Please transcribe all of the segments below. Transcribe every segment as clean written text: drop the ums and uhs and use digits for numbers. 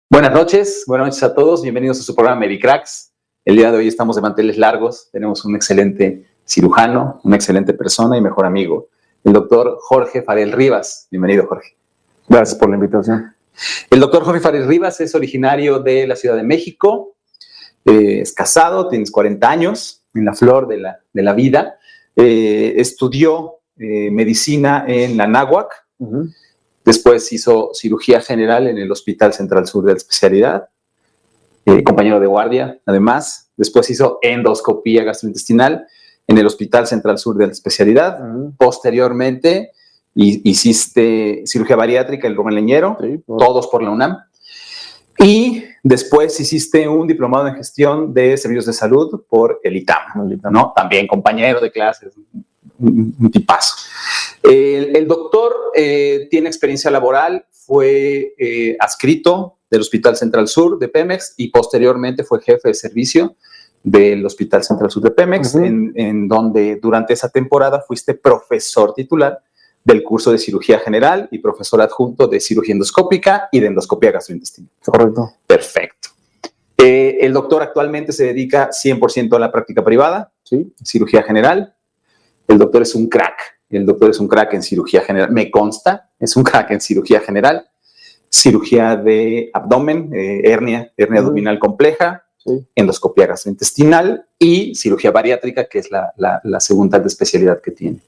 Buenas noches a todos, bienvenidos a su programa Medicracks. El día de hoy estamos de manteles largos, tenemos un excelente cirujano, una excelente persona y mejor amigo, el doctor Jorge Farell Rivas. Bienvenido, Jorge. Gracias por la invitación. El doctor Jorge Farell Rivas es originario de la Ciudad de México, es casado, tienes 40 años, en la flor de la vida, estudió medicina en la Anáhuac. Después hizo cirugía general en el Hospital Central Sur de la Especialidad, compañero de guardia, además. Después hizo endoscopía gastrointestinal en el Hospital Central Sur de la Especialidad. Posteriormente hiciste cirugía bariátrica en Rubén Leñero, todos por la UNAM. Y después hiciste un diplomado en gestión de servicios de salud por el ITAM, ¿no? También compañero de clases, un tipazo. El doctor tiene experiencia laboral, fue adscrito del Hospital Central Sur de Pemex y posteriormente fue jefe de servicio del Hospital Central Sur de Pemex, en donde durante esa temporada fuiste profesor titular del curso de cirugía general y profesor adjunto de cirugía endoscópica y de endoscopía gastrointestinal. Correcto. Perfecto. El doctor actualmente se dedica 100% a la práctica privada, ¿sí? Cirugía general. El doctor es un crack. El doctor es un crack en cirugía general. Me consta, es un crack en cirugía general. Cirugía de abdomen, hernia abdominal compleja, endoscopía gastrointestinal y cirugía bariátrica, que es la segunda especialidad que tiene,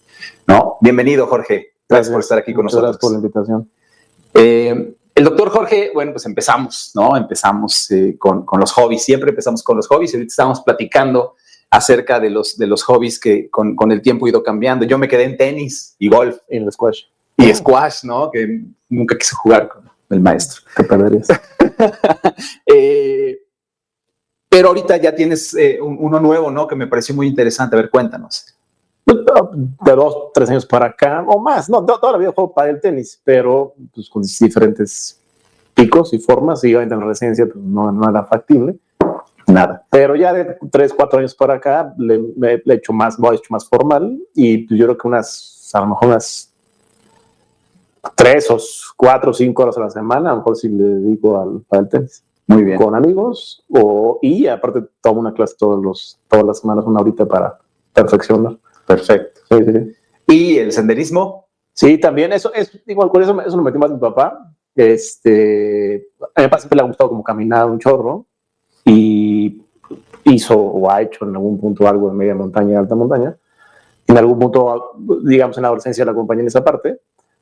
¿no? Bienvenido, Jorge. Gracias por estar aquí con nosotros. Gracias por la invitación. El doctor Jorge, bueno, pues empezamos, ¿no? Empezamos con los hobbies. Siempre empezamos con los hobbies y ahorita estábamos platicando acerca de los hobbies que con el tiempo he ido cambiando. Yo me quedé en tenis y golf. Y en el squash. Y squash, ¿no? Que nunca quise jugar con el maestro. Te perderías. Pero ahorita ya tienes uno nuevo, ¿no? Que me pareció muy interesante. A ver, cuéntanos. De 2, 3 años para acá, o más. No, toda la vida juego para el tenis, pero pues, con diferentes picos y formas. Y obviamente en la residencia pues, no era factible. Nada. Pero ya de 3, 4 años para acá lo he hecho más formal y pues yo creo que a lo mejor unas 3 o 4 o 5 horas a la semana, a lo mejor si le dedico al tenis. Muy bien. Con amigos y aparte tomo una clase todas las semanas, una horita para perfeccionar. Perfecto. Sí. ¿Y el senderismo? Sí, también eso es igual, con eso lo metí más mi papá. A mi papá siempre le ha gustado como caminar un chorro. Y hizo o ha hecho en algún punto algo de media montaña y alta montaña. En algún punto, digamos, en la adolescencia la acompañé en esa parte.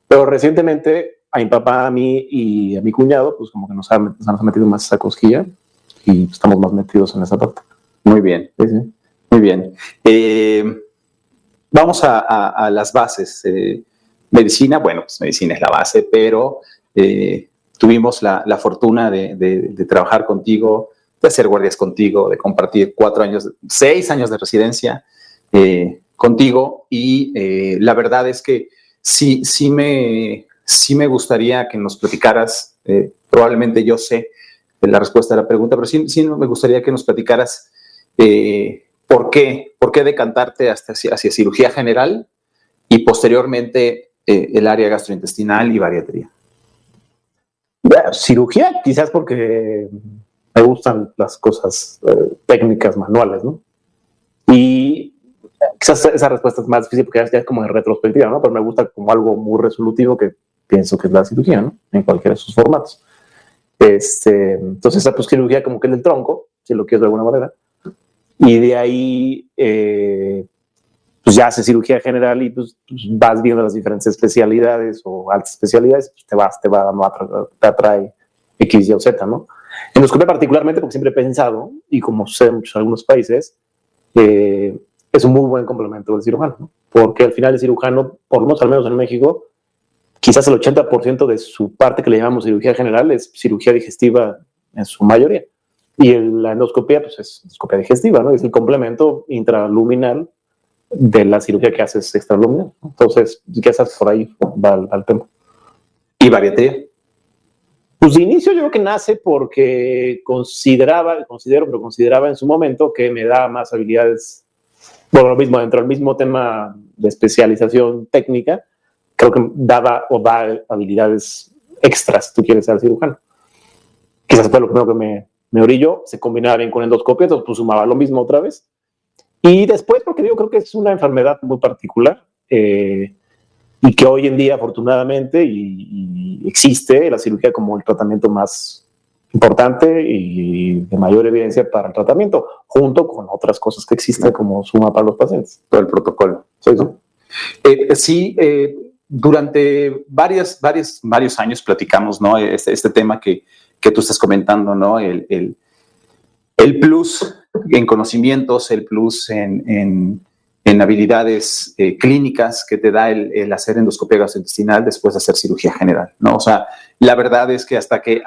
Pero recientemente a mi papá, a mí y a mi cuñado, pues como que nos ha metido más esa cosquilla y estamos más metidos en esa parte. Muy bien. Sí. Muy bien. Vamos a las bases. Medicina, bueno, pues medicina es la base, pero tuvimos la fortuna de trabajar contigo, de hacer guardias contigo, de compartir 6 años de residencia contigo y la verdad es que sí me gustaría que nos platicaras, probablemente yo sé la respuesta a la pregunta, pero sí me gustaría que nos platicaras ¿por qué decantarte hacia cirugía general y posteriormente el área gastrointestinal y bariatría? Cirugía, quizás porque me gustan las cosas técnicas manuales, ¿no? Y quizás esa respuesta es más difícil porque ya es como en retrospectiva, ¿no? Pero me gusta como algo muy resolutivo que pienso que es la cirugía, ¿no? En cualquiera de sus formatos. Entonces, esa pues, cirugía como que es el tronco, si lo quieres de alguna manera. Y de ahí, pues ya haces cirugía general y pues vas viendo las diferentes especialidades o altas especialidades, pues te atrae X, Y o Z, ¿no? Endoscopia particularmente porque siempre he pensado, y como sé en algunos países, es un muy buen complemento del cirujano, ¿no? Porque al final el cirujano, por lo menos al menos en México, quizás el 80% de su parte que le llamamos cirugía general es cirugía digestiva en su mayoría. Y la endoscopia, pues es endoscopia digestiva, ¿no? Es el complemento intraluminal de la cirugía que haces extraluminal. Entonces, quizás por ahí va al tema. ¿Y bariatría? Pues de inicio yo creo que nace porque consideraba en su momento que me da más habilidades bueno, lo mismo, dentro del mismo tema de especialización técnica, creo que daba o da habilidades extras si tú quieres ser cirujano. Quizás fue lo primero que me orilló, se combinaba bien con endoscopia, entonces pues sumaba lo mismo otra vez. Y después, porque yo creo que es una enfermedad muy particular y que hoy en día, afortunadamente, y existe la cirugía como el tratamiento más importante y de mayor evidencia para el tratamiento, junto con otras cosas que existen como suma para los pacientes. Todo el protocolo. Sí, ¿no? Sí, durante varios años platicamos, ¿no? Este tema que tú estás comentando, ¿no? El plus en conocimientos, el plus en habilidades clínicas que te da el hacer endoscopia gastrointestinal después de hacer cirugía general, ¿no? O sea, la verdad es que hasta que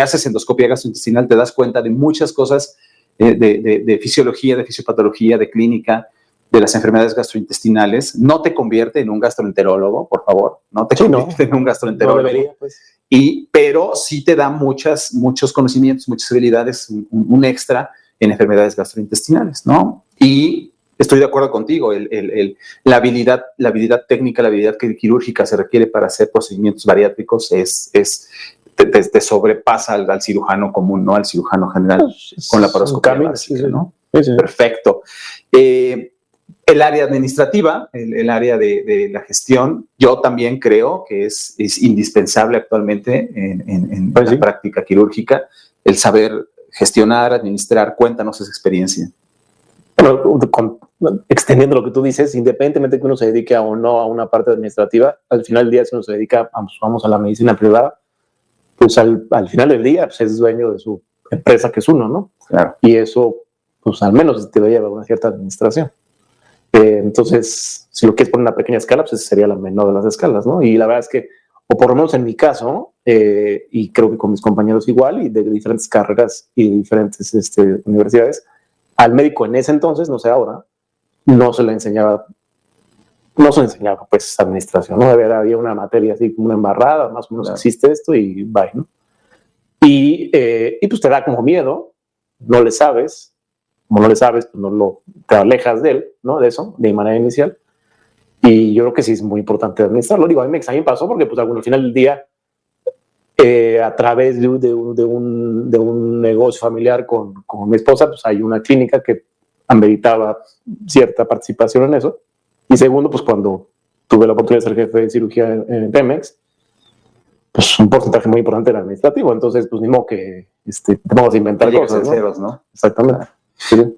haces endoscopia gastrointestinal te das cuenta de muchas cosas de fisiología, de fisiopatología, de clínica, de las enfermedades gastrointestinales. No te convierte en un gastroenterólogo, por favor, no te convierte en un gastroenterólogo. No debería, pues. Pero sí te da muchos conocimientos, muchas habilidades, un extra en enfermedades gastrointestinales, ¿no? Y estoy de acuerdo contigo, la habilidad técnica, la habilidad quirúrgica se requiere para hacer procedimientos bariátricos te sobrepasa al cirujano común, ¿no? Al cirujano general con la laparoscopia básica, ¿no? Sí. Perfecto. El área administrativa, el área de la gestión, yo también creo que es indispensable actualmente en la práctica quirúrgica, el saber gestionar, administrar. Cuéntanos esa experiencia. Bueno, extendiendo lo que tú dices, independientemente de que uno se dedique o no a una parte administrativa, al final del día, si uno se dedica, vamos a la medicina privada, pues al final del día pues es dueño de su empresa, que es uno, ¿no? Claro. Y eso, pues al menos te lleva a una cierta administración. Entonces, si lo quieres poner en una pequeña escala, pues sería la menor de las escalas, ¿no? Y la verdad es que, o por lo menos en mi caso, y creo que con mis compañeros igual, y de diferentes carreras y de diferentes universidades, al médico en ese entonces, no sé ahora, no se le enseñaba pues administración, ¿no? Había una materia así como una embarrada, más o menos existe esto y bye, ¿no? Y pues te da como miedo, no le sabes, como no le sabes, pues te alejas de él, ¿no? De eso, de manera inicial. Y yo creo que sí es muy importante administrarlo. Digo, a mí me pasó porque, pues, al final del día, a través de un negocio familiar con mi esposa, pues hay una clínica que ameritaba cierta participación en eso. Y segundo, pues cuando tuve la oportunidad de ser jefe de cirugía en Pemex, pues un porcentaje muy importante era administrativo. Entonces, pues ni modo que vamos a inventar cosas, ceros, ¿no? Exactamente. Sí.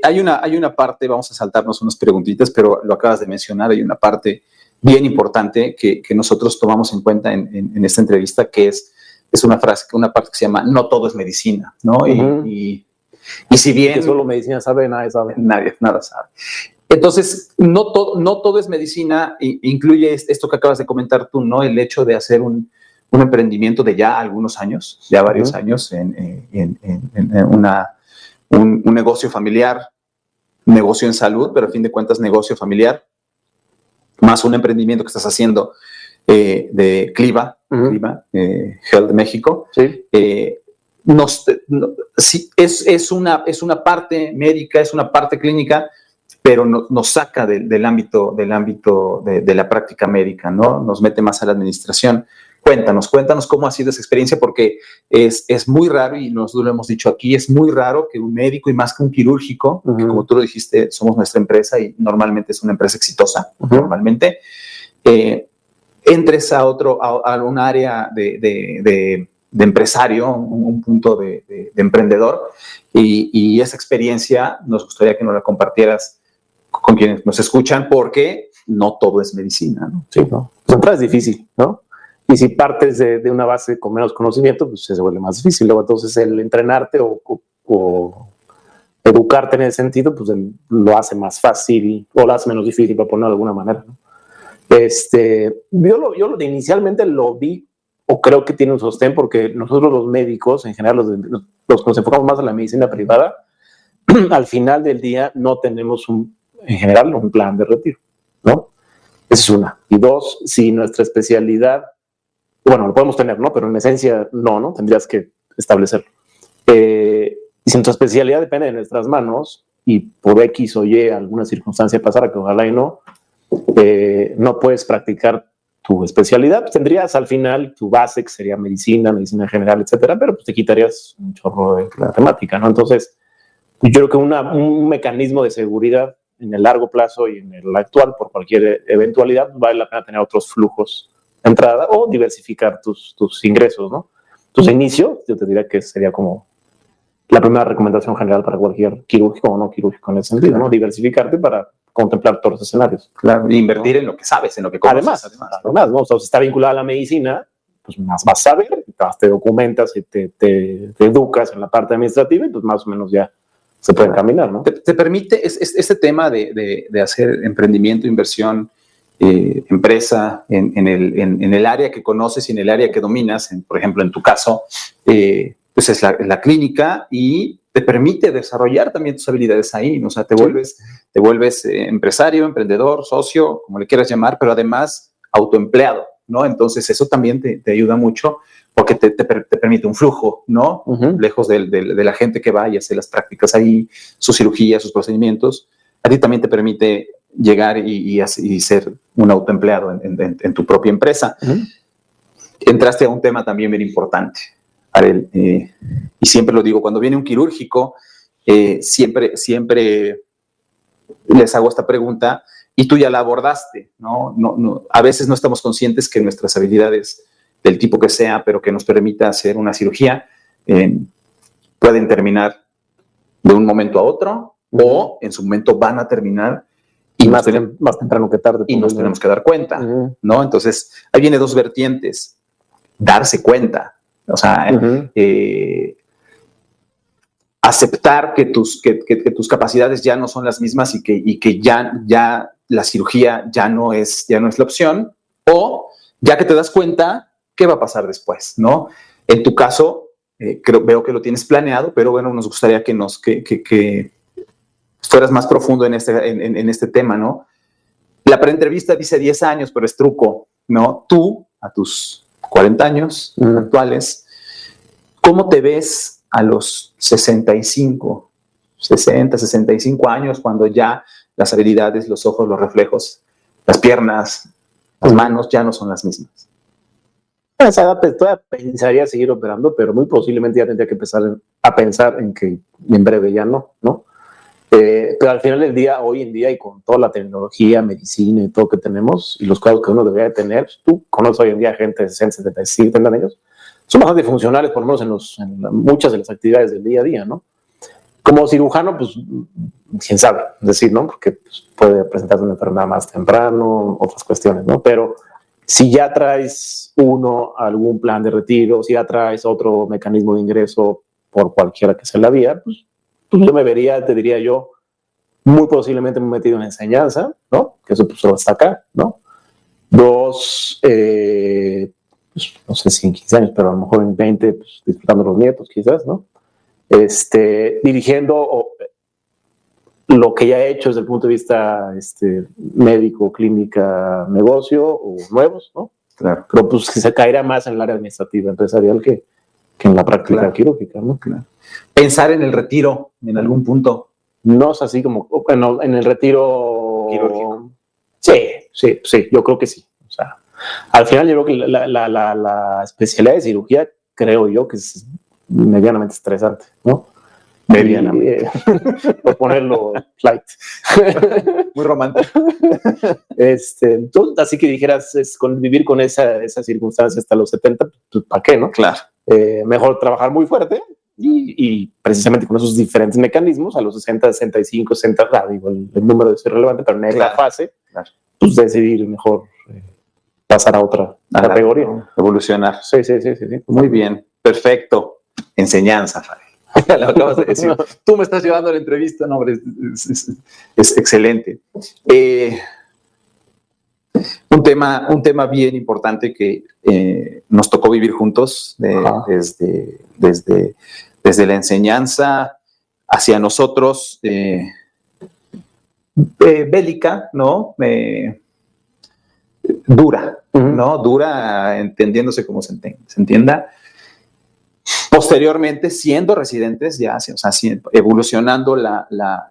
Hay una parte, vamos a saltarnos unas preguntitas, pero lo acabas de mencionar, hay una parte bien importante que nosotros tomamos en cuenta en esta entrevista, que es una parte que se llama "no todo es medicina", ¿no? Uh-huh. Y si bien... Que solo medicina sabe, nadie sabe. Nada sabe. Entonces, no todo es medicina, incluye esto que acabas de comentar tú, ¿no? El hecho de hacer un emprendimiento de ya algunos años, ya varios años, en un negocio familiar, negocio en salud, pero a fin de cuentas negocio familiar, más un emprendimiento que estás haciendo de Cliva, Health de México. Sí. Sí, es una parte médica, es una parte clínica, pero nos saca del ámbito de la práctica médica, ¿no? Nos mete más a la administración. Cuéntanos cómo ha sido esa experiencia, porque es muy raro, y nosotros lo hemos dicho aquí, es muy raro que un médico, y más que un quirúrgico, que como tú lo dijiste, somos nuestra empresa y normalmente es una empresa exitosa, normalmente, entres a un área de empresario, un punto de emprendedor, y esa experiencia nos gustaría que nos la compartieras con quienes nos escuchan, porque no todo es medicina, ¿no? Sí, ¿no? Pues es difícil, ¿no? Y si partes de una base con menos conocimiento, pues se vuelve más difícil. Luego, entonces, el entrenarte o educarte en ese sentido, pues lo hace más fácil o lo hace menos difícil, para ponerlo de alguna manera, ¿no? Yo inicialmente lo vi, o creo que tiene un sostén, porque nosotros los médicos, en general, los que nos enfocamos más en la medicina privada, al final del día no tenemos en general un plan de retiro, ¿no? Esa es una. Y dos, si nuestra especialidad, bueno, lo podemos tener, ¿no? Pero en esencia no tendrías que establecerlo. Y si nuestra especialidad depende de nuestras manos y por X o Y alguna circunstancia pasara, que ojalá y no puedes practicar tu especialidad, pues tendrías al final tu base, que sería medicina general, etcétera, pero pues te quitarías un chorro de la temática, ¿no? Entonces, yo creo que un mecanismo de seguridad en el largo plazo y en el actual, por cualquier eventualidad, vale la pena tener otros flujos de entrada o diversificar tus ingresos, ¿no? Entonces, inicio, yo te diría que sería como la primera recomendación general para cualquier quirúrgico o no quirúrgico en ese sentido, ¿no? Diversificarte para contemplar todos los escenarios. Claro, invertir en lo que sabes, en lo que conoces. Además, ¿no? O sea, si está vinculada a la medicina, pues más vas a saber, te documentas y te educas en la parte administrativa y pues más o menos ya se puede caminar, ¿no? Te permite este tema de hacer emprendimiento, inversión, empresa en el área que conoces y en el área que dominas, por ejemplo, en tu caso, pues es la clínica, y te permite desarrollar también tus habilidades ahí, ¿no? O sea, te vuelves empresario, emprendedor, socio, como le quieras llamar, pero además autoempleado, ¿no? Entonces eso también te ayuda mucho porque te permite un flujo, ¿no? Lejos de la gente que va y hace las prácticas ahí, sus cirugías, sus procedimientos. A ti también te permite llegar y ser un autoempleado en tu propia empresa. Entraste a un tema también bien importante, Ariel, y siempre lo digo, cuando viene un quirúrgico, siempre les hago esta pregunta y tú ya la abordaste, ¿no? A veces no estamos conscientes que nuestras habilidades, del tipo que sea, pero que nos permita hacer una cirugía, pueden terminar de un momento a otro o en su momento van a terminar y más temprano que tarde. Y nos tenemos que dar cuenta, ¿no? Entonces, ahí viene dos vertientes. Darse cuenta, o sea, aceptar que tus capacidades ya no son las mismas y que ya la cirugía ya no es la opción, o ya que te das cuenta, ¿qué va a pasar después, no? En tu caso, veo que lo tienes planeado, pero bueno, nos gustaría que fueras más profundo en este tema, ¿no? La preentrevista dice 10 años, pero es truco, ¿no? Tú, a tus 40 años actuales, ¿cómo te ves a los 60, 65 años, cuando ya las habilidades, los ojos, los reflejos, las piernas, las manos ya no son las mismas? A esa edad todavía pensaría seguir operando, pero muy posiblemente ya tendría que empezar a pensar en que en breve ya no, ¿no? Pero al final del día, hoy en día, y con toda la tecnología, medicina y todo que tenemos, y los cuidados que uno debería de tener, tú conoces hoy en día gente de 60, 75, 70 años, son bastante funcionales, por lo menos en muchas de las actividades del día a día, ¿no? Como cirujano, pues, quién sabe, decir, ¿no? Porque pues, puede presentarse una enfermedad más temprano, otras cuestiones, ¿no? Pero si ya traes algún plan de retiro, si ya traes otro mecanismo de ingreso por cualquiera que sea la vía, pues yo me vería, te diría yo, muy posiblemente me he metido en enseñanza, ¿no? Que eso pues solo está acá, ¿no? 2, pues, no sé si en 15 años, pero a lo mejor en 20, pues, disfrutando los nietos quizás, ¿no? Dirigiendo lo que ya he hecho desde el punto de vista médico, clínica, negocio o nuevos, ¿no? Claro. Pero pues se caerá más en el área administrativa, empresarial que en la práctica quirúrgica, ¿no? Claro. Pensar en el retiro en algún punto. No es así como en el retiro quirúrgico. Sí, yo creo que sí. O sea, al final yo creo que la especialidad de cirugía, creo yo que es medianamente estresante, ¿no? Medianamente. Por ponerlo light. Muy romántico. Entonces, así que dijeras, vivir con esa circunstancia hasta los 70, pues, ¿para qué, no? Claro. Mejor trabajar muy fuerte y precisamente con esos diferentes mecanismos, a los 60, 65, 60, digo, el número es irrelevante, pero en esa fase, pues decidir mejor pasar a otra categoría. Evolucionar. Sí. Muy bien, perfecto. Enseñanza, Farid. Lo acabas de decir. Tú me estás llevando a la entrevista, no, hombre, es excelente. Un tema bien importante que nos tocó vivir juntos desde la enseñanza hacia nosotros, bélica, ¿no? Dura, ¿no? Dura, entendiéndose como se entienda. Posteriormente, siendo residentes, ya, o sea, evolucionando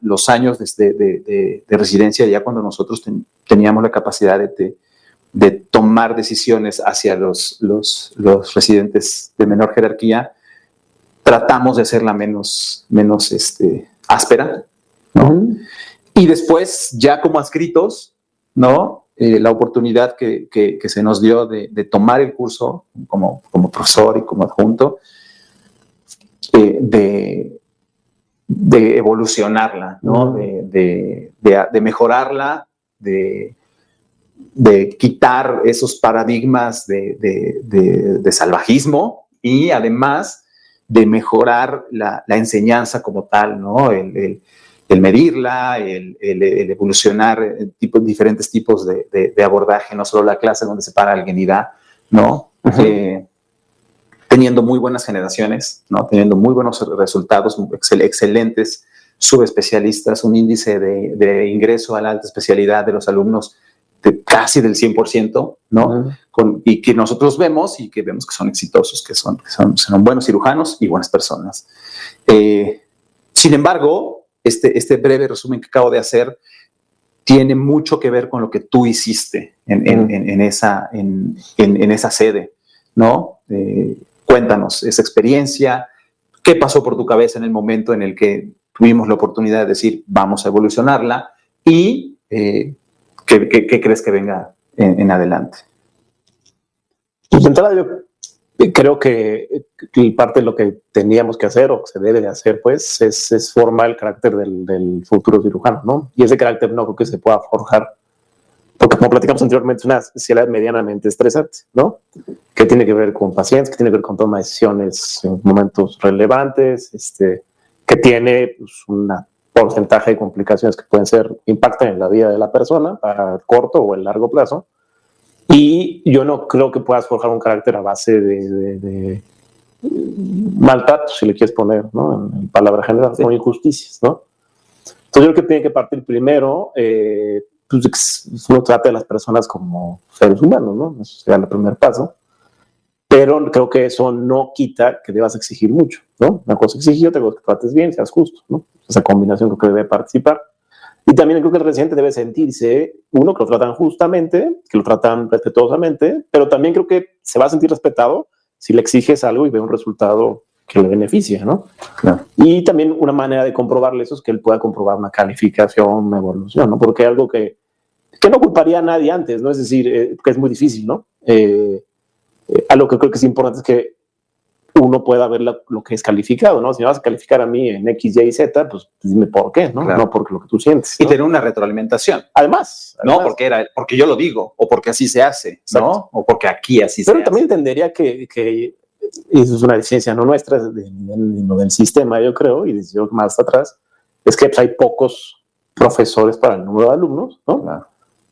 los años de residencia, ya cuando nosotros teníamos la capacidad de tomar decisiones hacia los residentes de menor jerarquía, tratamos de hacerla menos áspera, ¿no? Y después, ya como adscritos, ¿no? La oportunidad que se nos dio de tomar el curso como profesor y como adjunto, de evolucionarla, ¿no? De mejorarla, de quitar esos paradigmas de salvajismo y además de mejorar la enseñanza como tal, ¿no? El medirla, el evolucionar diferentes tipos de abordaje, no solo la clase donde se para alguien y da, ¿no? Teniendo muy buenas generaciones, ¿no? Teniendo muy buenos resultados, excelentes subespecialistas, un índice de ingreso a la alta especialidad de los alumnos de casi del 100%, ¿no? Y que nosotros vemos y que vemos que son exitosos, que son buenos cirujanos y buenas personas. Sin embargo, este breve resumen que acabo de hacer tiene mucho que ver con lo que tú hiciste en esa sede, ¿no? Cuéntanos esa experiencia, qué pasó por tu cabeza en el momento en el que tuvimos la oportunidad de decir vamos a evolucionarla y ¿qué crees que venga en adelante? Pues de entrada yo creo que parte de lo que teníamos que hacer o que se debe de hacer pues es formar el carácter del futuro cirujano, ¿no? Y ese carácter no creo que se pueda forjar porque como platicamos anteriormente es una especialidad medianamente estresante, ¿no? Que tiene que ver con pacientes, que tiene que ver con toma de decisiones en momentos relevantes, que tiene pues, un porcentaje de complicaciones que pueden impactan en la vida de la persona a corto o a largo plazo. Y yo no creo que puedas forjar un carácter a base de maltrato, si le quieres poner, ¿no? En palabra general, o injusticias, ¿no? Entonces yo creo que tiene que partir primero, pues uno trata de las personas como seres humanos, ¿no? Eso sería el primer paso. Pero creo que eso no quita que debas exigir mucho, ¿no? Una cosa exigir, otra cosa que trates bien, seas justo, ¿no? Esa combinación creo que debe participar. Y también creo que el residente debe sentirse, uno, que lo tratan justamente, que lo tratan respetuosamente, pero también creo que se va a sentir respetado si le exiges algo y ve un resultado que le beneficia, ¿no? Claro. Y también una manera de comprobarle eso es que él pueda comprobar una calificación, una evolución, ¿no? Porque hay algo que no ocuparía a nadie antes, ¿no? Es decir, que es muy difícil, ¿no? Algo que creo que es importante es que uno pueda ver lo que es calificado, ¿no? Si me vas a calificar a mí en X, Y, Z, pues dime por qué, ¿no? Claro. No porque lo que tú sientes, ¿no? Y tener una retroalimentación. Además. No porque yo lo digo, o porque así se hace, ¿no? Exacto. O porque aquí así se hace. Pero también entendería que eso es una deficiencia no nuestra, sino del sistema, yo creo, y desde más atrás, es que pues, hay pocos profesores para el número de alumnos, ¿no? Claro.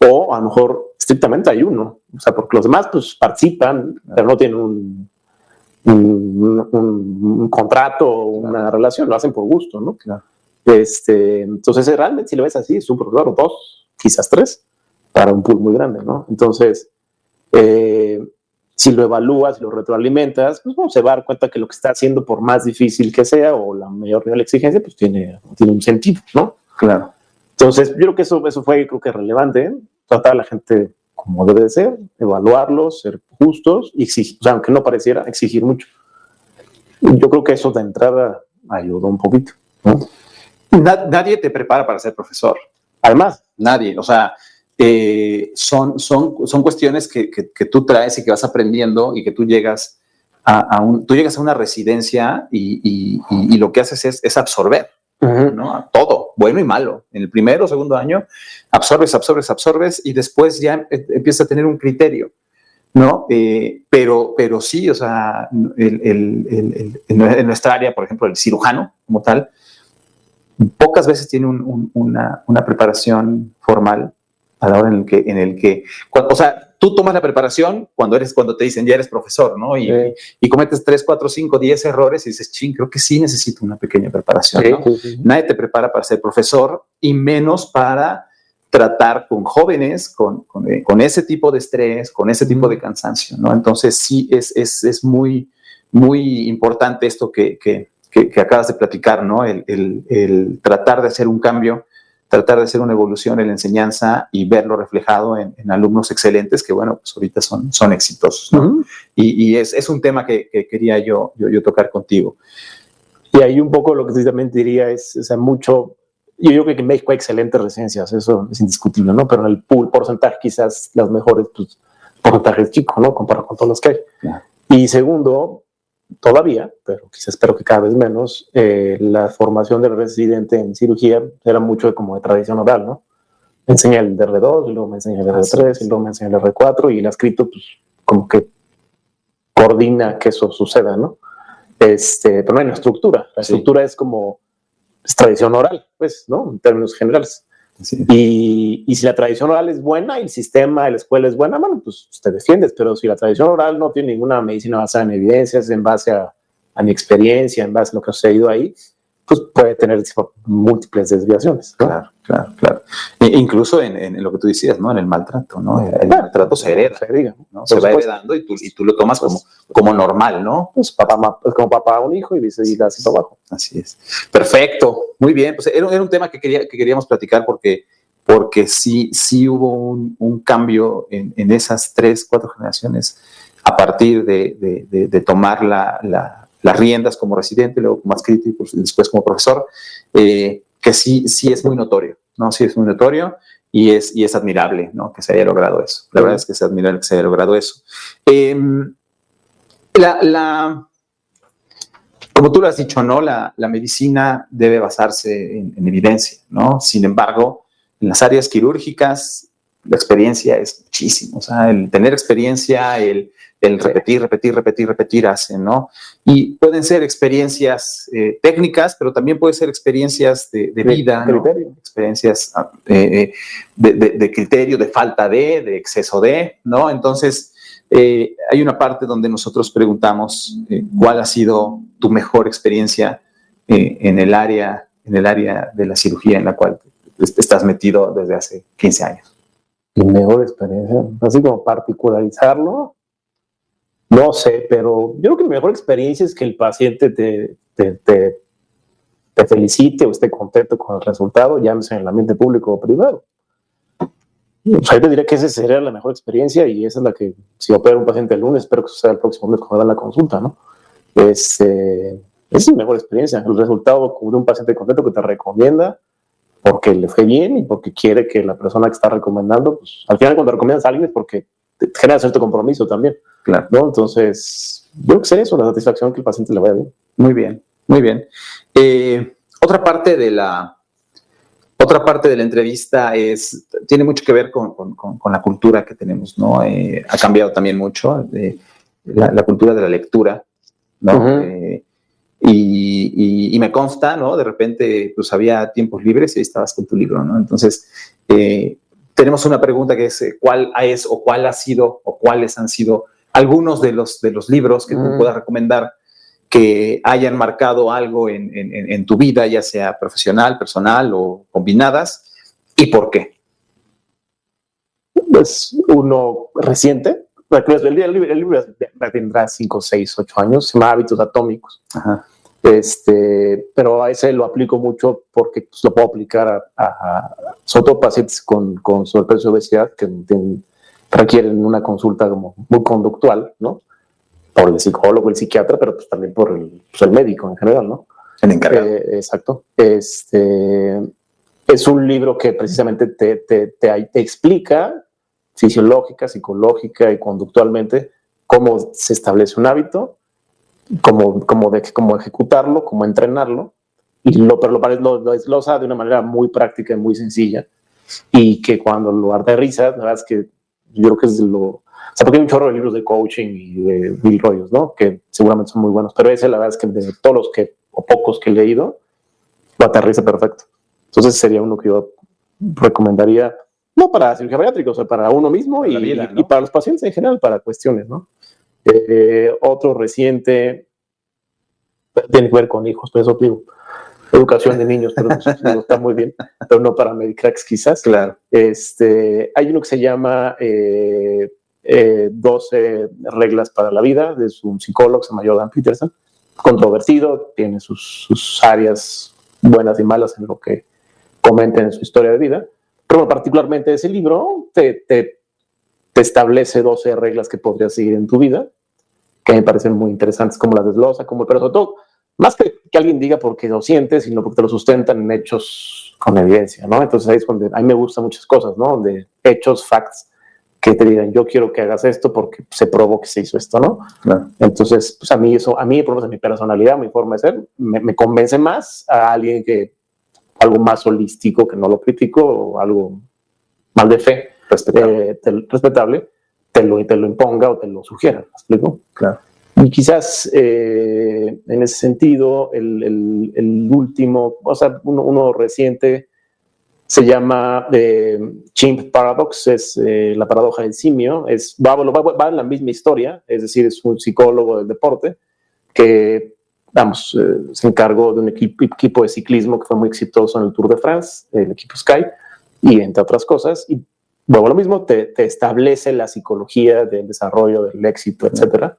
O a lo mejor estrictamente hay uno, o sea, porque los demás pues participan, claro, pero no tienen un contrato o una relación, lo hacen por gusto, ¿no? Claro. Entonces realmente si lo ves así, es un profesor o dos, quizás tres, para un pool muy grande, ¿no? Entonces, si lo evalúas, si lo retroalimentas, pues bueno, se va a dar cuenta que lo que está haciendo, por más difícil que sea o la mayor nivel de exigencia, pues tiene un sentido, ¿no? Claro. Entonces, yo creo que eso fue, creo que relevante, ¿eh? Tratar a la gente como debe de ser, evaluarlos, ser justos y exigir, o sea, aunque no pareciera, exigir mucho. Yo creo que eso de entrada ayudó un poquito, ¿no? Nadie te prepara para ser profesor. Además, nadie, o sea, son cuestiones que tú traes y que vas aprendiendo y que tú llegas a una residencia y lo que haces es absorber, ¿no? Todo, bueno y malo. En el primero o segundo año absorbes y después ya empiezas a tener un criterio, ¿no? Pero sí, o sea, en nuestra área, por ejemplo, el cirujano como tal, pocas veces tiene una preparación formal a la hora en el que o sea, tú tomas la preparación cuando te dicen ya eres profesor, ¿no? Y cometes 3, 4, 5, 10 errores y dices, creo que sí necesito una pequeña preparación, ¿no? Sí. Nadie te prepara para ser profesor y menos para tratar con jóvenes con ese tipo de estrés, con ese tipo de cansancio, ¿no? Entonces sí es muy, muy importante esto que acabas de platicar, ¿no? El tratar de hacer un cambio, tratar de hacer una evolución en la enseñanza y verlo reflejado en alumnos excelentes que, bueno, pues ahorita son exitosos, ¿no? Uh-huh. Y es un tema que quería yo tocar contigo. Y ahí un poco lo que también diría es, o sea, mucho, yo creo que en México hay excelentes residencias, eso es indiscutible, ¿no? Pero en el pool porcentaje quizás las mejores, pues, porcentajes chicos, ¿no? Comparado con todos los que hay. Yeah. Y segundo, todavía, pero quizás espero que cada vez menos, la formación del residente en cirugía era mucho como de tradición oral, ¿no? Me enseña el DR2, y luego me enseña el R3, y luego me enseña el R4, y el escrito, pues, como que coordina que eso suceda, ¿no? Pero no hay una estructura. La estructura es como tradición oral, pues, ¿no? En términos generales. Sí. Y si la tradición oral es buena y el sistema de la escuela es buena, bueno, pues te defiendes, pero si la tradición oral no tiene ninguna medicina basada en evidencias, en base a mi experiencia, en base a lo que ha sucedido ahí, pues puede tener múltiples desviaciones, ¿no? Claro. Incluso en lo que tú decías, ¿no? En el maltrato, ¿no? El maltrato se hereda, ¿no? Se va heredando y tú lo tomas como normal, ¿no? Pues papá, es como papá a un hijo y dice, y así para abajo. Así es. Perfecto. Muy bien. Pues era un tema que queríamos platicar porque sí hubo un cambio en esas 3-4 generaciones a partir de tomar las riendas como residente, luego como adscrito y después como profesor, que sí es muy notorio, ¿no? Sí es muy notorio y es admirable, ¿no? Que se haya logrado eso. La verdad es que es admirable que se haya logrado eso. Como tú lo has dicho, ¿no? La medicina debe basarse en evidencia, ¿no? Sin embargo, en las áreas quirúrgicas, la experiencia es muchísimo. O sea, el tener experiencia, el repetir hacen, ¿no? Y pueden ser experiencias técnicas, pero también pueden ser experiencias de vida, ¿no? Experiencias de criterio, de falta de exceso de, ¿no? Entonces, hay una parte donde nosotros preguntamos cuál ha sido tu mejor experiencia en el área de la cirugía en la cual estás metido desde hace 15 años. Mi mejor experiencia, así como particularizarlo, no sé, pero yo creo que mi mejor experiencia es que el paciente te felicite o esté contento con el resultado, llámese en el ambiente público o privado. O sea, yo te diría que esa sería la mejor experiencia y esa es la que, si opera un paciente el lunes, espero que suceda el próximo lunes cuando da la consulta, ¿no? Esa es mi mejor experiencia, el resultado de un paciente contento que te recomienda porque le fue bien y porque quiere que la persona que está recomendando, pues al final cuando recomiendas a alguien es porque te genera cierto compromiso también, claro, ¿no? Entonces, yo creo que sería eso, la satisfacción que el paciente le vaya bien. Muy bien. Otra parte de la entrevista tiene mucho que ver con la cultura que tenemos, ¿no? Ha cambiado también mucho la cultura de la lectura, ¿no? Uh-huh. Y me consta, ¿no? De repente, pues había tiempos libres y ahí estabas con tu libro, ¿no? Entonces, tenemos una pregunta que es ¿cuál es o cuál ha sido o cuáles han sido algunos de los libros que tú puedas recomendar que hayan marcado algo en tu vida, ya sea profesional, personal o combinadas, y por qué? Pues uno reciente, el libro tendrá 5, 6, 8 años, se llama Hábitos Atómicos. Ajá. Pero a ese lo aplico mucho porque pues, lo puedo aplicar sobre todo pacientes con sobrepeso y obesidad que requieren una consulta como muy conductual, ¿no? Por el psicólogo, el psiquiatra, pero pues también por el médico en general, ¿no? El encargado. Exacto. Es un libro que precisamente te explica fisiológica, psicológica y conductualmente cómo se establece un hábito, cómo ejecutarlo, cómo entrenarlo, pero lo desglosa de una manera muy práctica y muy sencilla, y que cuando lo aterrizas, la verdad es que yo creo que es o sea, porque hay un chorro de libros de coaching y de mil rollos, ¿no? Que seguramente son muy buenos, pero ese la verdad es que de todos los o pocos que he leído, lo aterriza perfecto. Entonces sería uno que yo recomendaría, no para cirugía bariátrica, o sea, para uno mismo para vida, ¿no? Y para los pacientes en general, para cuestiones, ¿no? Otro reciente tiene que ver con hijos, pero eso digo, educación de niños, pero no está muy bien, pero no para Medicracks quizás. Claro. Hay uno que se llama 12 reglas para la vida, es un psicólogo, se llama Jordan Peterson, controvertido, tiene sus áreas buenas y malas en lo que comenta en su historia de vida, pero particularmente ese libro te establece 12 reglas que podrías seguir en tu vida, que me parecen muy interesantes, como las desglosa, pero sobre todo, más que alguien diga porque lo sientes, sino porque te lo sustentan en hechos con evidencia, ¿no? Entonces ahí es donde a mí me gustan muchas cosas, ¿no? De hechos, facts, que te digan, yo quiero que hagas esto porque se probó que se hizo esto, ¿no? Claro. Entonces, pues a mí, por lo menos en mi personalidad, mi forma de ser, me convence más a alguien que algo más holístico, que no lo critico, o algo más de fe, respetable, te lo imponga o te lo sugiera, ¿me explico? Claro. Y quizás en ese sentido, el último, o sea, uno reciente, se llama Chimp Paradox, es la paradoja del simio, va en la misma historia, es decir, es un psicólogo del deporte que, se encargó de un equipo de ciclismo que fue muy exitoso en el Tour de France, el equipo Sky, y entre otras cosas, y luego lo mismo, te establece la psicología del desarrollo, del éxito, etcétera,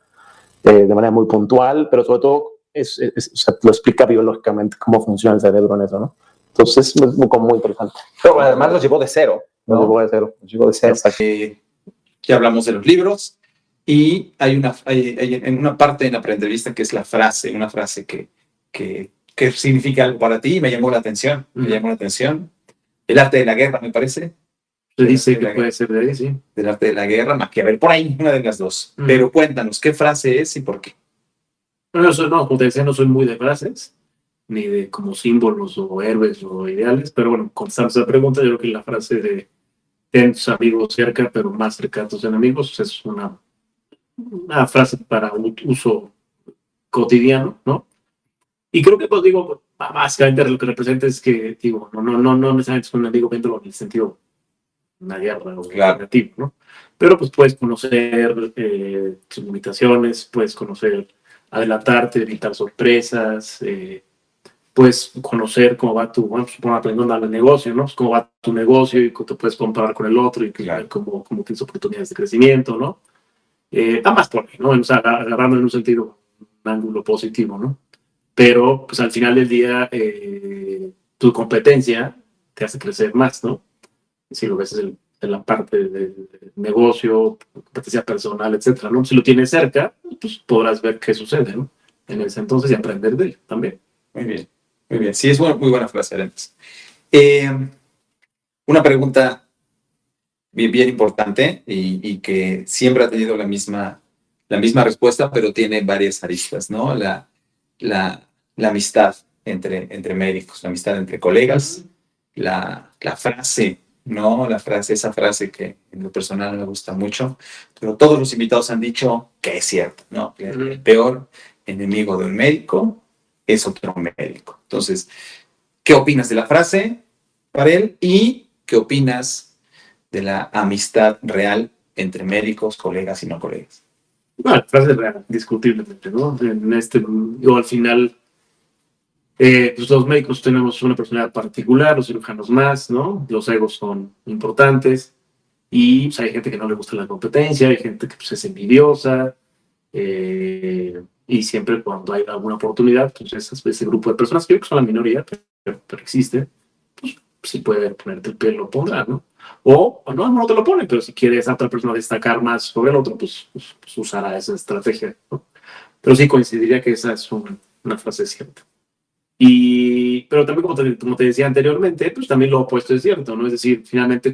de manera muy puntual, pero sobre todo o sea, lo explica biológicamente cómo funciona el cerebro en eso, ¿no? Entonces es muy interesante. Pero además los llevó de cero, ¿no? Los llevó de cero. Ya hablamos de los libros y hay en una parte en la entrevista que es una frase que significa algo para ti y me llamó la atención. El arte de la guerra, me parece. Se dice que puede ser de ahí, sí. Del arte de la guerra, Maquiavel, por ahí, una de las dos. Pero cuéntanos, ¿qué frase es y por qué? No, como te decía, no soy muy de frases, ni de como símbolos o héroes o ideales, pero bueno, contestando esa pregunta, yo creo que la frase de ten tus amigos cerca, pero más cerca de tus enemigos, es una frase para un uso cotidiano, ¿no? Y creo que, pues digo, básicamente lo que representa es que, digo, no necesariamente es un enemigo viéndolo en el sentido una guerra o negativo, ¿no? Pero pues puedes conocer tus limitaciones, puedes conocer, adelantarte, evitar sorpresas, puedes conocer cómo va aprendiendo al negocio, ¿no? Cómo va tu negocio y te puedes comparar con el otro y ver cómo tienes oportunidades de crecimiento, ¿no? Ambas por ahí, ¿no? O sea, agarrando en un sentido, un ángulo positivo, ¿no? Pero pues al final del día, tu competencia te hace crecer más, ¿no? Si lo ves en la parte del negocio, competencia personal, etcétera, ¿no? Si lo tienes cerca, pues podrás ver qué sucede, ¿no? En ese entonces y aprender de él también. Muy bien, muy bien. Sí, es muy buena frase, además. Una pregunta bien importante y que siempre ha tenido la misma respuesta, pero tiene varias aristas, ¿no? La amistad entre médicos, la amistad entre colegas, la frase, ¿no? Esa frase que en lo personal me gusta mucho, pero todos los invitados han dicho que es cierto, ¿no? Que el peor enemigo de un médico es otro médico. Entonces, ¿qué opinas de la frase, Farel? ¿Y qué opinas de la amistad real entre médicos, colegas y no colegas? Bueno, la frase es real, discutiblemente, ¿no? Yo al final, pues los médicos tenemos una personalidad particular, los cirujanos más, ¿no? Los egos son importantes y pues, hay gente que no le gusta la competencia, hay gente que pues, es envidiosa, y siempre cuando hay alguna oportunidad, pues ese grupo de personas, que yo creo que son la minoría, pero existe, pues si puede ponerte el pie, lo pondrá, ¿no? O no te lo pone, pero si quiere esa otra persona destacar más sobre el otro, pues usará esa estrategia, ¿no? Pero sí coincidiría que esa es una frase cierta. Pero también, como te decía anteriormente, pues también lo opuesto es cierto, ¿no? Es decir, finalmente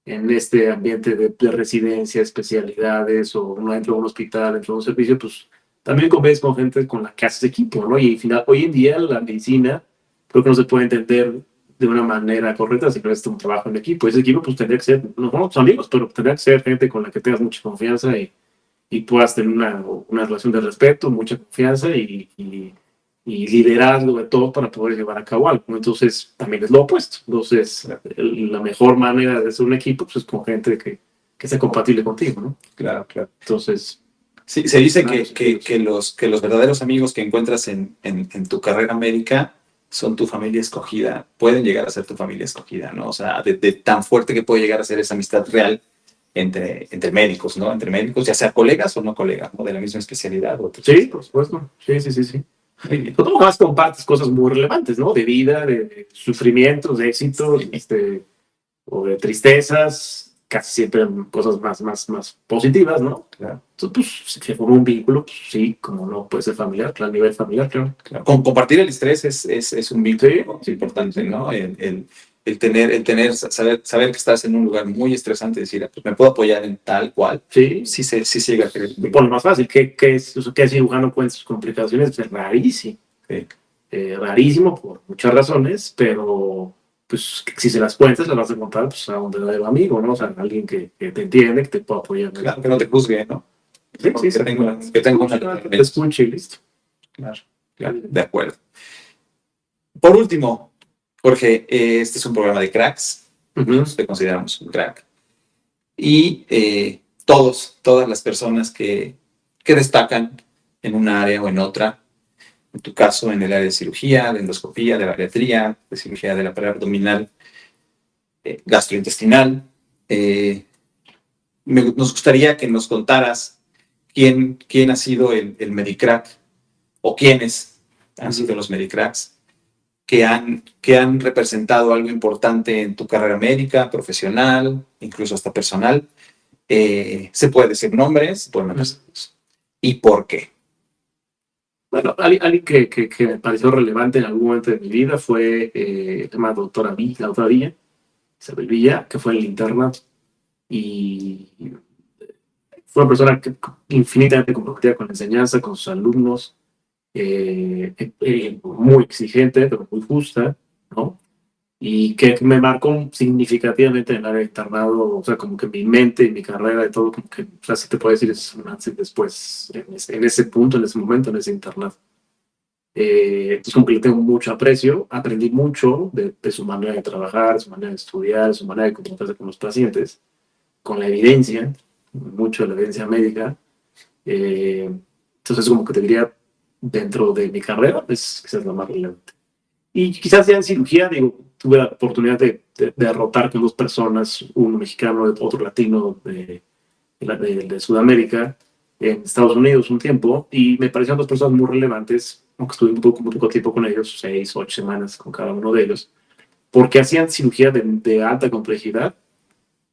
en este ambiente de residencia, especialidades, o no dentro de un hospital, dentro de un servicio, pues también convives con gente con la que haces equipo, ¿no? Y hoy en día la medicina creo que no se puede entender de una manera correcta si no es un trabajo en equipo. Ese equipo pues tendría que ser, no tus amigos, pero tendría que ser gente con la que tengas mucha confianza y puedas tener una relación de respeto, mucha confianza y liderazgo de todo para poder llevar a cabo algo. Entonces, también es lo opuesto. Entonces, la mejor manera de ser un equipo pues, es con gente que sea compatible contigo, ¿no? Claro. Entonces... Sí, se dice que los verdaderos amigos que encuentras en tu carrera médica son tu familia escogida, pueden llegar a ser tu familia escogida, ¿no? O sea, de tan fuerte que puede llegar a ser esa amistad real entre médicos, ¿no? Entre médicos, ya sea colegas o no colegas, ¿no? De la misma especialidad. Sí, por supuesto. Sí. Muy bien. Tú más compartes cosas muy relevantes, ¿no? De vida, de sufrimientos, de éxitos, o de tristezas, casi siempre cosas más positivas, ¿no? Claro. Entonces, pues, se forma un vínculo, pues, sí, como no puede ser familiar, claro, a nivel familiar, claro. Claro. Compartir el estrés es un vínculo importante, ¿no? Saber que estás en un lugar muy estresante, decir, pues me puedo apoyar en tal cual. Sí. Sí llega a creer. Por lo más fácil, que cirujano cuenta sus complicaciones, es rarísimo. Sí. Rarísimo por muchas razones, pero pues si se las cuentas, las vas a contar pues, a un verdadero amigo, ¿no? O sea, alguien que te entiende, que te pueda apoyar. Claro, que no te juzgue, ¿no? Sí. Que tenga una... Te escuche y listo. Claro, de acuerdo. Por último, Jorge, este es un programa de cracks. Nosotros te consideramos un crack. Y todas las personas que destacan en una área o en otra, en tu caso en el área de cirugía, de endoscopía, de bariatría, de cirugía del aparato abdominal, gastrointestinal, nos gustaría que nos contaras quién ha sido el Medicrack o quiénes han sido los Medicracks que han representado algo importante en tu carrera médica, profesional, incluso hasta personal. Se puede decir nombres, ¿y por qué? Bueno, alguien que me pareció relevante en algún momento de mi vida fue la doctora Villa, Isabel Villa, que fue en el internado. Y fue una persona infinitamente comprometida con la enseñanza, con sus alumnos, muy exigente, pero muy justa, ¿no? Y que me marcó significativamente en el área de internado, o sea, como que mi mente y mi carrera de todo, como que, o sea, si te puedo decir, es un antes y después, en ese punto, en ese momento, en ese internado. Entonces, como que le tengo mucho aprecio, aprendí mucho de su manera de trabajar, su manera de estudiar, su manera de comunicarse con los pacientes, con la evidencia, mucho de la evidencia médica. Entonces, como que te diría, dentro de mi carrera, es lo más relevante. Y quizás ya en cirugía, digo, tuve la oportunidad de rotar con dos personas, uno mexicano, otro latino de Sudamérica, en Estados Unidos un tiempo, y me parecieron dos personas muy relevantes, aunque estuve muy poco tiempo con ellos, 6, 8 semanas con cada uno de ellos, porque hacían cirugía de alta complejidad,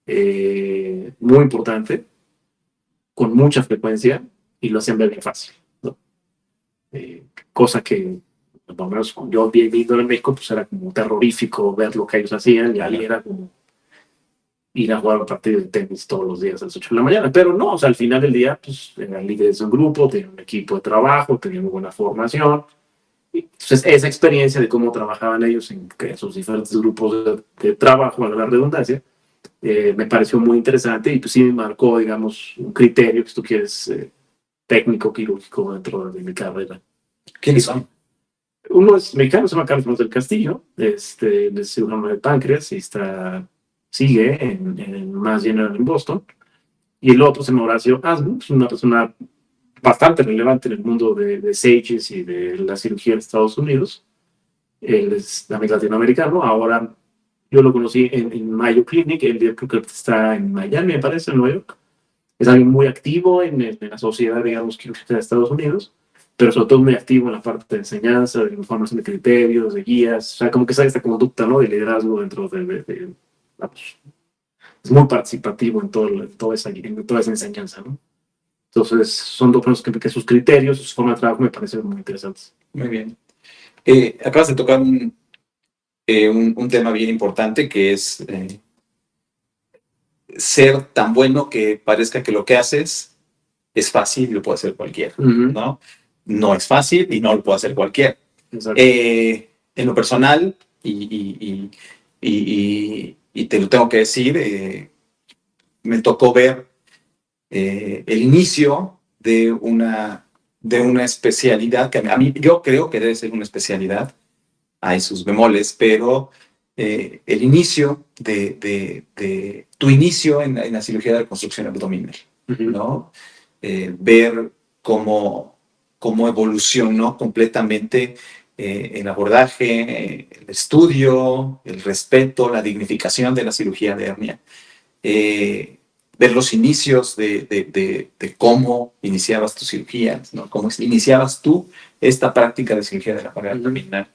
muy importante, con mucha frecuencia, y lo hacían ver bien fácil, ¿no? Cosa que, por lo menos yo viviendo en México, pues era como terrorífico ver lo que ellos hacían, y ahí era como ir a jugar un partido de tenis todos los días a las 8 de la mañana. Pero no, o sea, al final del día, pues eran líderes de un grupo, tenían un equipo de trabajo, tenían muy buena formación. Y, entonces, esa experiencia de cómo trabajaban ellos en sus diferentes grupos de trabajo, a la redundancia, me pareció muy interesante y pues sí me marcó, digamos, un criterio que si tú quieres técnico quirúrgico dentro de mi carrera. ¿Quiénes son? Uno es mexicano, se llama Carlos del Castillo, es cirujano de páncreas y sigue en Mass General en Boston. Y el otro se llama Horacio Asmus, una persona bastante relevante en el mundo de SAGES y de la cirugía en Estados Unidos. Él es también latinoamericano. Ahora yo lo conocí en Mayo Clinic, él creo que está en Miami, me parece, en Nueva York. Es alguien muy activo en la sociedad, digamos, quirúrgica de Estados Unidos, pero sobre todo muy activo en la parte de enseñanza, de información de criterios, de guías, o sea, como que sabe esta conducta, ¿no? De liderazgo dentro vamos, es muy participativo en toda esa enseñanza, ¿no? Entonces, son dos personas que sus criterios, su forma de trabajo me parecen muy interesantes. Muy bien. Acabas de tocar un tema bien importante que es ser tan bueno que parezca que lo que haces es fácil y lo puede hacer cualquiera, ¿no? No es fácil y no lo puede hacer cualquiera. En lo personal, y te lo tengo que decir, me tocó ver el inicio de una especialidad que a mí yo creo que debe ser una especialidad, hay sus bemoles, pero el inicio de tu inicio en la cirugía de reconstrucción abdominal, ¿no? Ver cómo evolucionó completamente el abordaje, el estudio, el respeto, la dignificación de la cirugía de hernia. ver los inicios de cómo iniciabas tus cirugías, ¿no? Cómo iniciabas tú esta práctica de cirugía de la pared abdominal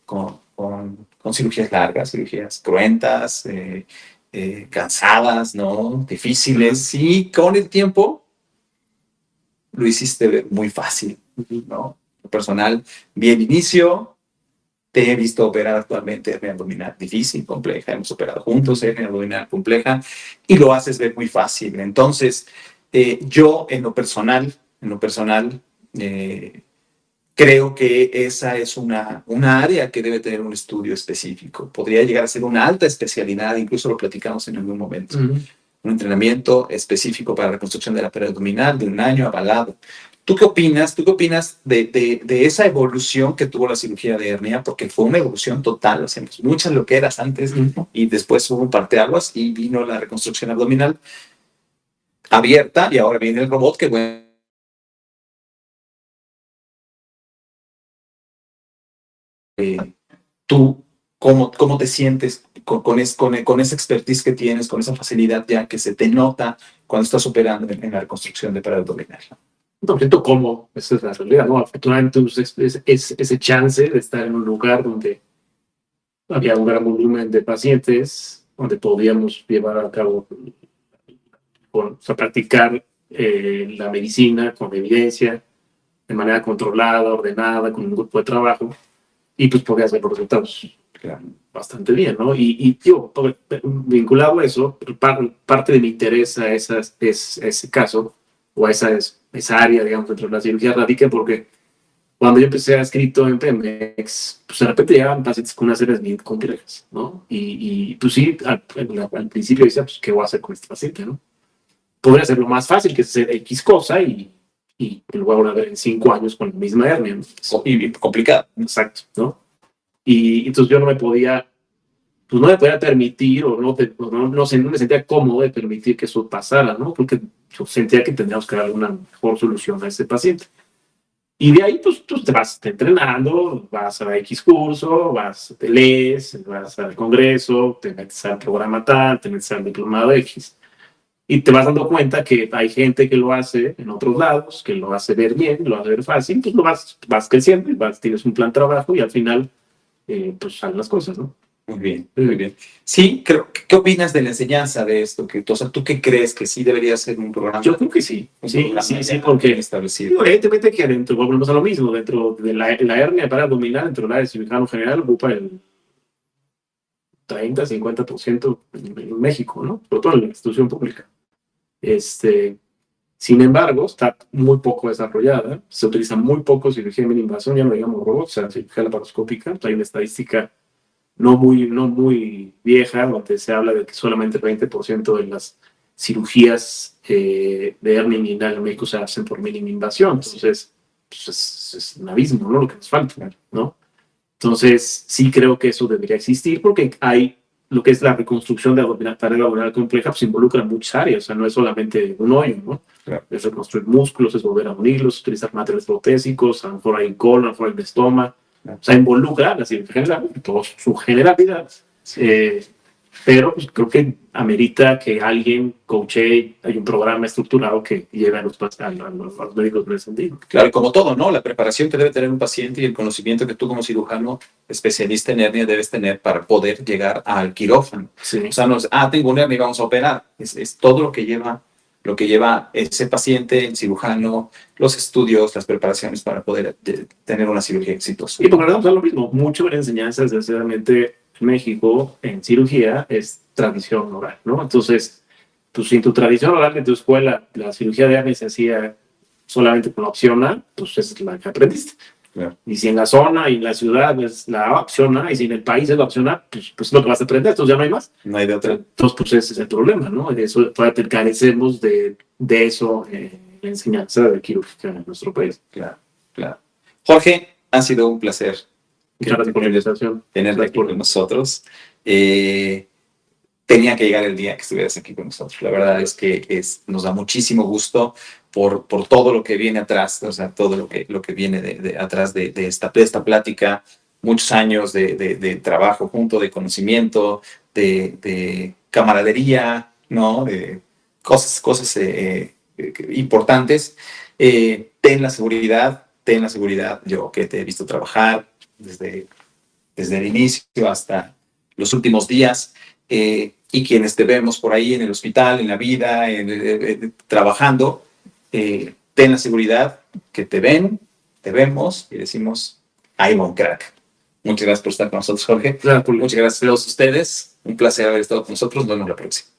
con cirugías largas, cirugías cruentas, cansadas, ¿no? Difíciles, y con el tiempo lo hiciste ver muy fácil, ¿no? Personal, bien inicio, te he visto operar actualmente hernia abdominal difícil, compleja, hemos operado juntos hernia abdominal compleja, y lo haces ver muy fácil. Entonces, yo en lo personal, creo que esa es una área que debe tener un estudio específico. Podría llegar a ser una alta especialidad, incluso lo platicamos en algún momento. Un entrenamiento específico para la reconstrucción de la pared abdominal de 1 año avalado. ¿Tú qué opinas? ¿Tú qué opinas de esa evolución que tuvo la cirugía de hernia? Porque fue una evolución total. Hacemos muchas loqueras antes y después hubo un parteaguas y vino la reconstrucción abdominal abierta y ahora viene el robot que, bueno, tú, ¿cómo te sientes con esa expertise que tienes, con esa facilidad ya que se te nota cuando estás operando en la reconstrucción de pared abdominal? No siento cómo, esa es la realidad, ¿no? Afortunadamente ese chance de estar en un lugar donde había un gran volumen de pacientes, donde podíamos llevar a cabo, o sea, practicar la medicina con evidencia, de manera controlada, ordenada, con un grupo de trabajo, y pues podías ver los resultados bastante bien, ¿no? Y yo, vinculado a eso, parte de mi interés a ese caso, o a esa área, digamos, dentro de la cirugía radica porque cuando yo empecé a escrito en Pemex, pues de repente llegaban pacientes con unas áreas bien complejas, ¿no? Y pues sí, al principio decía, pues, ¿qué voy a hacer con este paciente, no? Podría ser lo más fácil, que es hacer X cosa y luego a ver en 5 años con la misma hernia, ¿no? Y complicado. Exacto, ¿no? Y entonces yo no me podía permitir o no me sentía cómodo de permitir que eso pasara, ¿no? Porque yo sentía que teníamos que dar una mejor solución a ese paciente. Y de ahí, pues, tú te vas entrenando, vas a X curso, te lees, vas al congreso, te metes al programa tal, te metes al diplomado X, y te vas dando cuenta que hay gente que lo hace en otros lados, que lo hace ver bien, lo hace ver fácil, pues lo vas creciendo y tienes un plan de trabajo y al final, pues salen las cosas, ¿no? Muy bien, muy bien. Sí, ¿qué opinas de la enseñanza de esto? O sea, ¿tú qué crees que sí debería ser un programa? Yo creo que sí, sí, porque establecido. Evidentemente que volvemos a lo mismo, dentro de la hernia para abdominal, dentro del área de cirujano general, ocupa el 30-50% en México, ¿no? Sobre todo en la institución pública. Sin embargo, está muy poco desarrollada, se utiliza muy poco cirugía de mínima invasión, ya no digamos robots, o sea, cirugía laparoscópica. Hay una estadística no muy vieja, donde se habla de que solamente el 20% de las cirugías de hernia inguinal en México se hacen por mínima invasión. Entonces, pues es un abismo, ¿no? Lo que nos falta, ¿no? Entonces, sí creo que eso debería existir porque hay lo que es la reconstrucción de pared abdominal compleja, pues involucra muchas áreas, o sea, no es solamente un hoyo, ¿no? Claro. Es reconstruir músculos, es volver a unirlos, utilizar materiales protésicos, a lo mejor hay colon, a lo mejor hay estoma. O sea, involucra la cirugía general, toda su generalidad. Pero pues, creo que amerita que alguien coache, hay un programa estructurado que lleve a los médicos presentes. Claro, y como todo, ¿no? La preparación que debe tener un paciente y el conocimiento que tú como cirujano especialista en hernia debes tener para poder llegar al quirófano. Sí. O sea, no es, tengo una hernia y vamos a operar. Es todo lo que lleva ese paciente, el cirujano, los estudios, las preparaciones para poder tener una cirugía exitosa. Y porque vamos a lo mismo, mucho de la enseñanza, desgraciadamente, en México, en cirugía, es tradición oral, ¿no? Entonces, pues si en tu tradición oral de tu escuela la cirugía de hernia se hacía solamente con la opción A, pues esa es la que aprendiste. Claro. Y si en la zona y en la ciudad es la opción A, y si en el país es la opción A, pues lo que vas a aprender, entonces ya no hay más. No hay de otra. Entonces, pues ese es el problema, ¿no? De eso carecemos de eso en la enseñanza de quirúrgica en nuestro país. Claro, claro. Jorge, ha sido un placer. Muchas gracias por la invitación. Tenerte aquí con nosotros. Tenía que llegar el día que estuvieras aquí con nosotros. La verdad es que nos da muchísimo gusto por todo lo que viene atrás, o sea, todo lo que viene atrás de esta plática, muchos años de trabajo junto, de conocimiento, de camaradería, ¿no? De cosas importantes. Ten la seguridad, yo que te he visto trabajar desde el inicio hasta los últimos días, y quienes te vemos por ahí en el hospital, en la vida, trabajando, ten la seguridad que te vemos y decimos, ahí va un crack. Muchas gracias por estar con nosotros, Jorge. Claro, Julio. Muchas gracias a todos ustedes. Un placer haber estado con nosotros. Nos vemos la próxima.